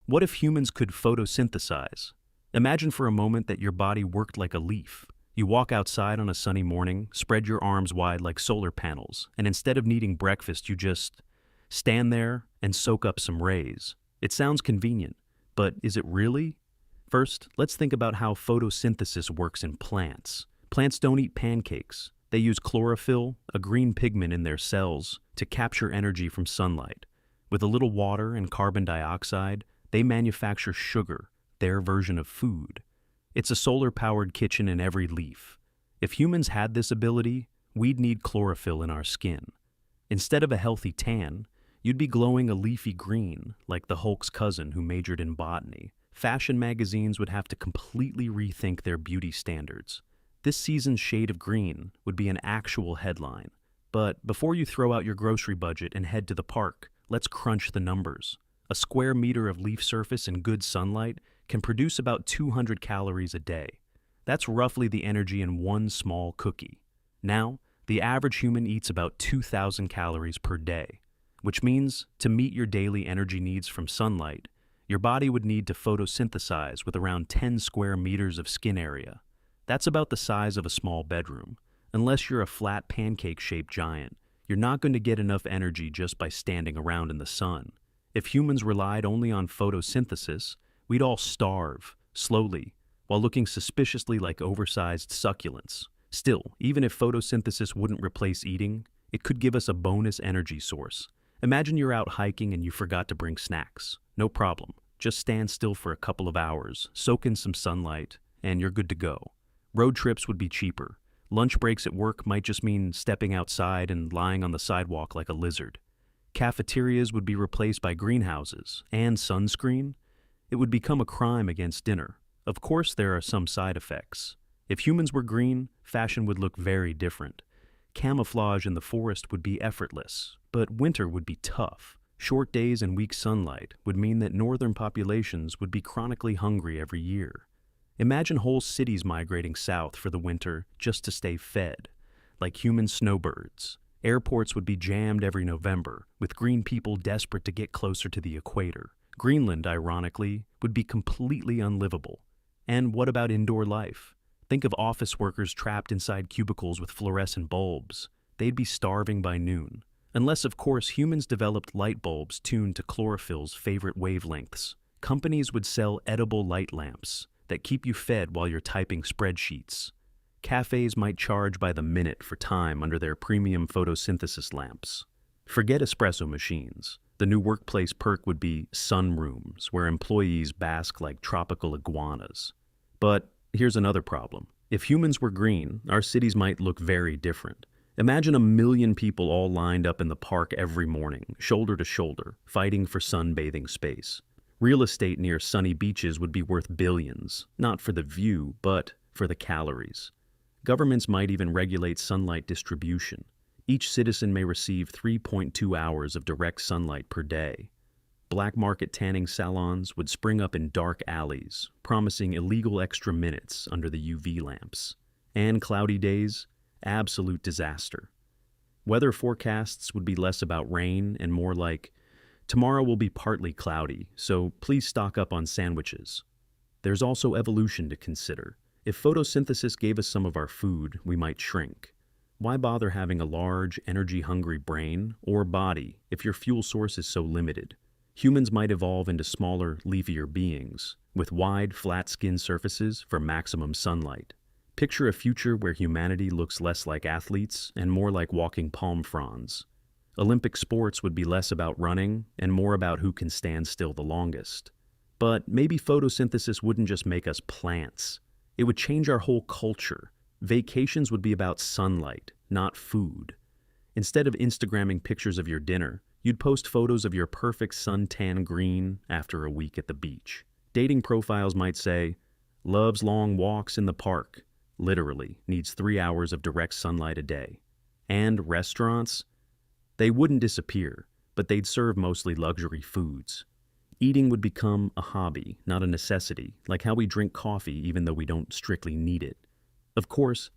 What if humans could photosynthesize? Imagine for a moment that your body worked like a leaf. You walk outside on a sunny morning, spread your arms wide like solar panels, and instead of needing breakfast, you just stand there and soak up some rays. It sounds convenient, but is it really? First, let's think about how photosynthesis works in plants. Plants don't eat pancakes. They use chlorophyll, a green pigment in their cells, to capture energy from sunlight. With a little water and carbon dioxide, they manufacture sugar, their version of food. It's a solar-powered kitchen in every leaf. If humans had this ability, we'd need chlorophyll in our skin. Instead of a healthy tan, you'd be glowing a leafy green, like the Hulk's cousin who majored in botany. Fashion magazines would have to completely rethink their beauty standards. This season's shade of green would be an actual headline. But before you throw out your grocery budget and head to the park, let's crunch the numbers. A square meter of leaf surface in good sunlight can produce about 200 calories a day. That's roughly the energy in one small cookie. Now, the average human eats about 2,000 calories per day, which means to meet your daily energy needs from sunlight, your body would need to photosynthesize with around 10 square meters of skin area. That's about the size of a small bedroom. Unless you're a flat pancake-shaped giant, you're not going to get enough energy just by standing around in the sun. If humans relied only on photosynthesis, we'd all starve, slowly, while looking suspiciously like oversized succulents. Still, even if photosynthesis wouldn't replace eating, it could give us a bonus energy source. Imagine you're out hiking and you forgot to bring snacks. No problem. Just stand still for a couple of hours, soak in some sunlight, and you're good to go. Road trips would be cheaper. Lunch breaks at work might just mean stepping outside and lying on the sidewalk like a lizard. Cafeterias would be replaced by greenhouses and sunscreen. It would become a crime against dinner. Of course, there are some side effects. If humans were green, fashion would look very different. Camouflage in the forest would be effortless, but winter would be tough. Short days and weak sunlight would mean that northern populations would be chronically hungry every year. Imagine whole cities migrating south for the winter just to stay fed, like human snowbirds. Airports would be jammed every November, with green people desperate to get closer to the equator. Greenland, ironically, would be completely unlivable. And what about indoor life? Think of office workers trapped inside cubicles with fluorescent bulbs. They'd be starving by noon. Unless, of course, humans developed light bulbs tuned to chlorophyll's favorite wavelengths. Companies would sell edible light lamps that keep you fed while you're typing spreadsheets. Cafes might charge by the minute for time under their premium photosynthesis lamps. Forget espresso machines. The new workplace perk would be sunrooms, where employees bask like tropical iguanas. But here's another problem. If humans were green, our cities might look very different. Imagine 1 million people all lined up in the park every morning, shoulder to shoulder, fighting for sunbathing space. Real estate near sunny beaches would be worth billions, not for the view, but for the calories. Governments might even regulate sunlight distribution. Each citizen may receive 3.2 hours of direct sunlight per day. Black market tanning salons would spring up in dark alleys, promising illegal extra minutes under the UV lamps. And cloudy days, absolute disaster. Weather forecasts would be less about rain and more like, tomorrow will be partly cloudy, so please stock up on sandwiches. There's also evolution to consider. If photosynthesis gave us some of our food, we might shrink. Why bother having a large, energy-hungry brain or body if your fuel source is so limited? Humans might evolve into smaller, leafier beings, with wide, flat skin surfaces for maximum sunlight. Picture a future where humanity looks less like athletes and more like walking palm fronds. Olympic sports would be less about running and more about who can stand still the longest. But maybe photosynthesis wouldn't just make us plants. It would change our whole culture. Vacations would be about sunlight, not food. Instead of Instagramming pictures of your dinner, you'd post photos of your perfect suntan green after a week at the beach. Dating profiles might say, loves long walks in the park, literally needs 3 hours of direct sunlight a day. And restaurants? They wouldn't disappear, but they'd serve mostly luxury foods. Eating would become a hobby, not a necessity, like how we drink coffee even though we don't strictly need it. Of course,